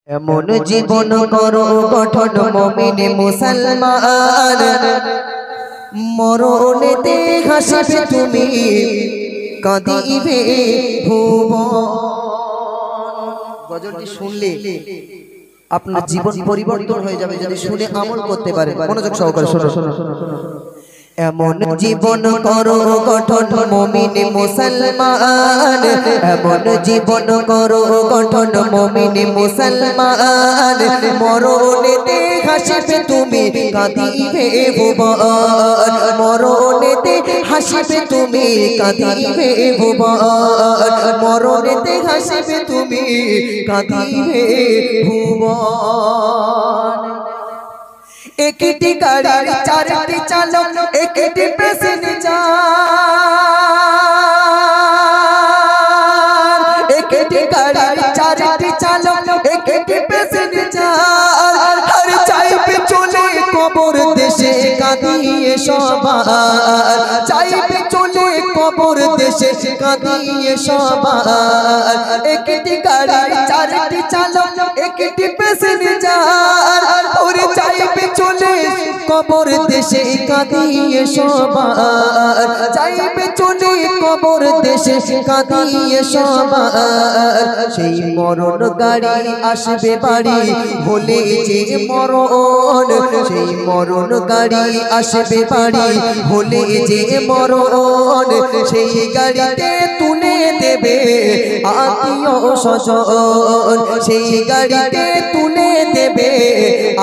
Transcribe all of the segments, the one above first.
এমন জীবন করো গঠন মুমিন মুসলমান, মরণেতে হাসিবে তুমি, কাঁদিবে ভুবন। গজলটি শুনলে আপনার জীবন পরিবর্তন হয়ে যাবে যদি শুনে আমল করতে পারে। মনোযোগ সহকারে শোনো। এমন জীবন করো গঠন মুমিন মুসলমান, এমন জীবন করো গঠন মুমিন মুসলমান, মরণেতে হাসিবে তুমি, কাঁদিবে ভুবন। মরণেতে হাসিবে তুমি, কাঁদিবে ভুবন। মরণেতে হাসিবে তুমি, কাঁদিবে ভুবন। একটি গাড়ির চারটি চালক, একটি প্যাসেঞ্জার। একটি গাড়ির চারটি চালক, একটি প্যাসেঞ্জার। আর চাইবে চলে কবর দেশে, কাঁদিয়ে সবার। চাইবে চলে কবর দেশে, কাঁদিয়ে সবার। একটি গাড়ির চারটি চালক, একটি প্যাসেঞ্জার। ওরে চাইবে চলে কবর দেশে, কাঁদিয়ে সবার। চাইবে চলে কবর দেশে, কাঁদিয়ে সবার। সেই মরণ গাড়ি আসবে বাড়ি হলে যে মরণ, সেই মরণ গাড়ি আসবে বাড়ি হলে যে মরণ। সেই গাড়িতে তুলে দেবে আত্মীয় স্বজন, সেই গাড়িতে তুলে দেবে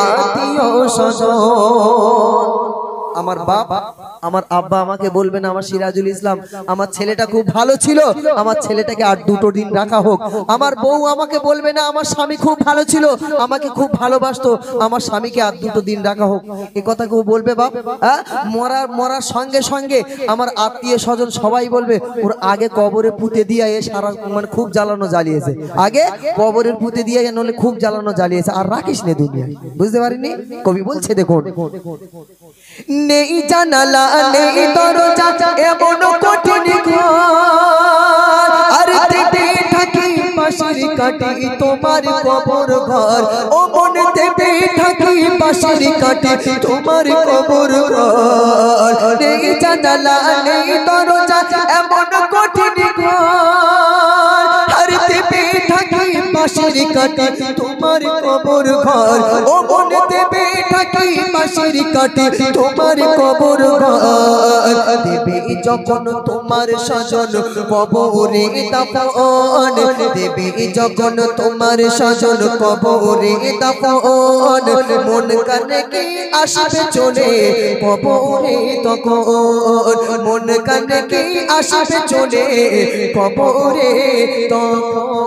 আত্মীয় স্বজন। আমার বাপ আমার আব্বা আমাকে বলবেন, আমার সিরাজুল ইসলাম আমার ছেলেটা খুব ভালো ছিল, আমার ছেলেটাকে আর দুটো দিন রাখা হোক। আমার বউ আমাকে বলবে না, আমার স্বামী খুব ভালো ছিল, আমাকে খুব ভালোবাসতো, আমার স্বামীকে আর দুটো দিন রাখা হোক। এই কথা কেউ বলবে বাপ? মরার সঙ্গে সঙ্গে আমার আত্মীয় স্বজন সবাই বলবে ওর আগে কবরে পুঁতে দিয়ে এ সারা মানে খুব জ্বালানো জ্বালিয়েছে, আগে কবরের পুঁতে দিয়ে নলে খুব জ্বালানো জ্বালিয়েছে, আর রাখিস নে দুনিয়ায়। বুঝতে পারিনি? কবি বলছে দেখুন, নেই জানালা নেই দরজা এমন কঠিন ঘর, আর দেবে থাকি পাশের কাটি তোমার কবর ঘর। ও মন দেবে থাকি পাশের কাটি তোমার কবর ঘর। নেই জানালা নেই দরজা এমন কঠিন ঘর, আর দেবে থাকি পাশের কাটি তোমার কবর ঘর। ও মন দেবে থাকি পাশের কাটি তোমার কবর ঘর। দেবে যখন তোমার স্বজন কবরে দাফন, দেবে যখন তোমার স্বজন কবরে দাফন। মন কানে কি আসবে চলে কবরে তখন, মন কানে কি আসবে চলে কবরে তখন।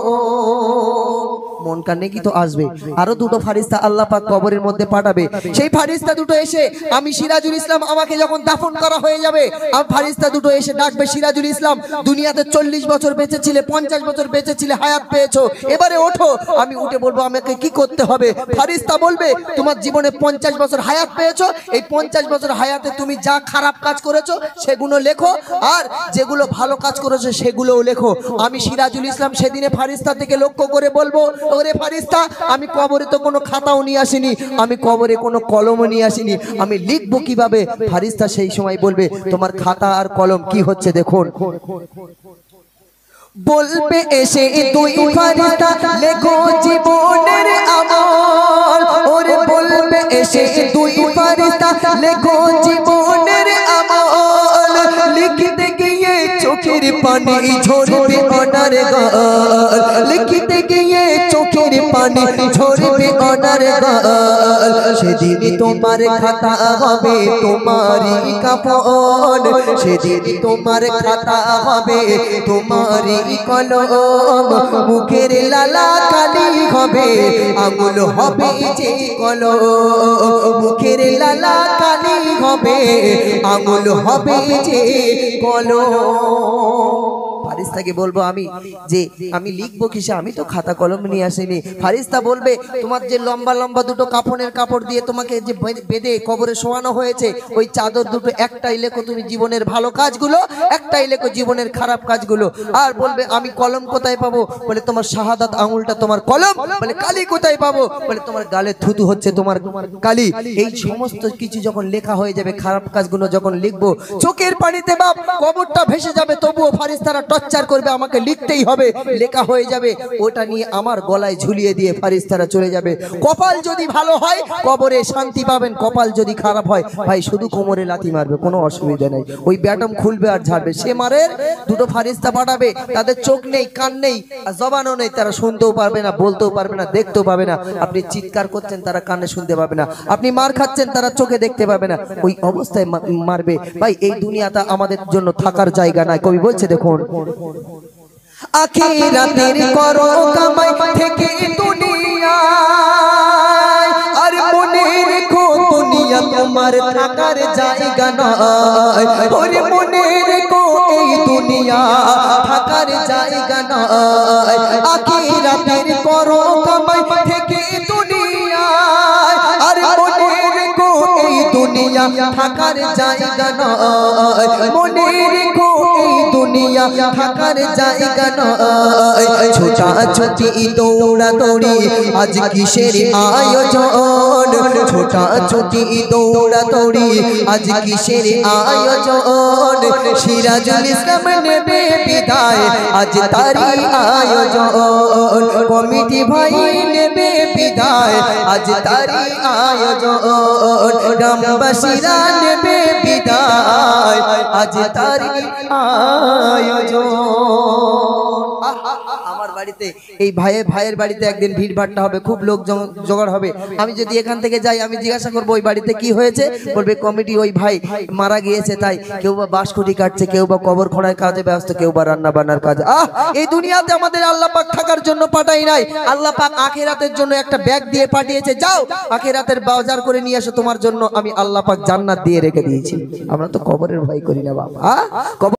মন কানে কি তো আসবে। আরো দুটো ফারিস্তা আল্লাহ পাক কবরের মধ্যে পাঠাবে। সেই ফারিস্তা দুটো এসে আমি সিরাজুল ইসলাম আমাকে যখন দাফন করা হয়ে যাবে, আর ফারিস্তা দুটো এসে ডাকবে, সিরাজুল ইসলাম দুনিয়াতে 40 বছর বেঁচে ছিলে, 50 বছর বেঁচে ছিলে, হায়াত পেয়েছো, এবারে ওঠো। আমি উঠে বলবো আমাকে কি করতে হবে? ফারিস্তা বলবে তোমার জীবনে 50 বছর হায়াত পেয়েছো, এই 50 বছর হায়াতে তুমি যা খারাপ কাজ করেছো সেগুলো লেখো, আর যেগুলো ভালো কাজ করেছো সেগুলোও লেখো। আমি সিরাজুল ইসলাম সেদিনে ফারিস্তা থেকে লক্ষ্য করে বলবো, ওরে ফারিস্তা আমি কবরে তো কোনো খাতাও নিয়ে আসিনি, আমি কবরে কোনো কলমও নিয়ে আসিনি, আমি লিখবো কিভাবে? ফারিস্তা সেই সময় বলবে তোমার খাতা আর কলম কি হচ্ছে দেখুন। বলবে এসে তুই ফারিস্তা লেখো জীবনের আমল, ওরে বলবে এসে তুই ফারিস্তা লেখো জীবনের আমল। লিখতে গিয়ে চোখের পানি ঝরবে অনার গাল, লিখতে গিয়ে চোখের পানি ঝরবে অনার গাল। সেদিন তোমার খাতা হবে তোমারই কাফন, সেদিন তোমার খাতা হবে তোমারই কলম। মুখের লালা কালি হবে আঙুল হবে যে কলম, মুখের লালা কালি হবে আঙুল হবে যে কলম। ফারিস্তাকে বলবো আমি যে আমি লিখবো কিসে, আমি তো খাতা কলম নিয়ে আসিনি। ফারিস্তা বলবে তোমার যে লম্বা লম্বা দুটো কাফনের কাপড় দিয়ে তোমাকে যে বেঁধে কবরে শোয়ানো হয়েছে, ওই চাদর দুটো একটাই লেখো তুমি জীবনের ভালো কাজগুলো, একটাই লেখো জীবনের খারাপ কাজগুলো। আর বলবে আমি কলম কোথায় পাবো? বলে তোমার শাহাদাত আঙুলটা তোমার কলম। বলে কালি কোথায় পাবো? বলে তোমার গালে থুতু হচ্ছে তোমার কালি। এই সমস্ত কিছু যখন লেখা হয়ে যাবে, খারাপ কাজগুলো যখন লিখবো, চোখের পানিতে বাপ কবরটা ভেসে যাবে, তবুও ফারিস্তারা টর্চার করবে, আমাকে লিখতেই হবে। লেখা হয়ে যাবে, ওটা নিয়ে আমার গলায় ঝুলিয়ে দিয়ে ফারিস্তারা চলে যাবে। কপাল যদি ভালো হয় কবরে শান্তি পাবেন, কপাল যদি খারাপ হয় ভাই শুধু কোমরে লাথি মারবে, কোনো অসুবিধা নেই। ওই ব্যাটম খুলবে আর ঝাড়বে। সে মারের দুটো ফারিস্তা পাঠাবে, তাদের চোখ নেই, কান নেই, জবানও নেই, তারা শুনতেও পারবে না, বলতেও পারবে না, দেখতেও পাবে না। আপনি চিৎকার করছেন তারা কানে শুনতে পাবে না, আপনি মার খাচ্ছেন তারা চোখে দেখতে পাবে না। ওই অবস্থায় মারবে। ভাই এই দুনিয়াটা আমাদের জন্য থাকার জায়গা নাই। কবি বলছে দেখুন, আখিরাতের করো কামাই থেকে দুনিয়া, আর মনে রেখো দুনিয়া তোমার থাকার জায়গা নয়। ওরে মনে রেখো এই দুনিয়া থাকার জায়গা নয়। আখিরাতের করো কামাই থেকে দুনিয়া, আর মনে রেখো এই দুনিয়া থাকার জায়গা নয়। মনে রেখো এই দুনিয়া থাকার জায়গা নয়। ছোটা ছুটি দৌড়া দৌড়ি আজ কিসের আয়োজন? ছোটা ছুটি দৌড়া দৌড়ি আজ কিসের আয়োজন? সিরাজুল ইসলাম নেবে বিদায় আজ তারই আয়োজন। কমিটি ভাই নেবে বিদায় আজ তারই আয়োজন। গ্রামবাসীরা নেবে বিদায় আজ তারই আয়োজন। আমার বাড়িতে এই ভাইয়ের বাড়িতে একদিন ভিড় ভাট্টা হবে, খুব লোক জোগাড় হবে। আমি যদি এখান থেকে যাই, আমি জিজ্ঞাসা করবো ওই বাড়িতে কি হয়েছে? বলবে কমিটি ওই ভাই মারা গিয়েছে, তাই কেউ বা বাঁশকুটি কাটছে, কেউ বা কবর খোঁড়ার কাজে ব্যস্ত, কেউ বা রান্না বান্নার কাজ। এই দুনিয়াতে আমাদের আল্লাহ পাক থাকার জন্য পাঠাই নাই, আল্লাহ পাক আখিরাতের জন্য একটা ব্যাগ দিয়ে পাঠিয়েছে। যাও আখিরাতের বাজার করে নিয়ে আসো, তোমার জন্য আমি আল্লাহ পাক জান্নাত দিয়ে রেখে দিয়েছি। আমরা তো কবরের ভয় করি না বাবা।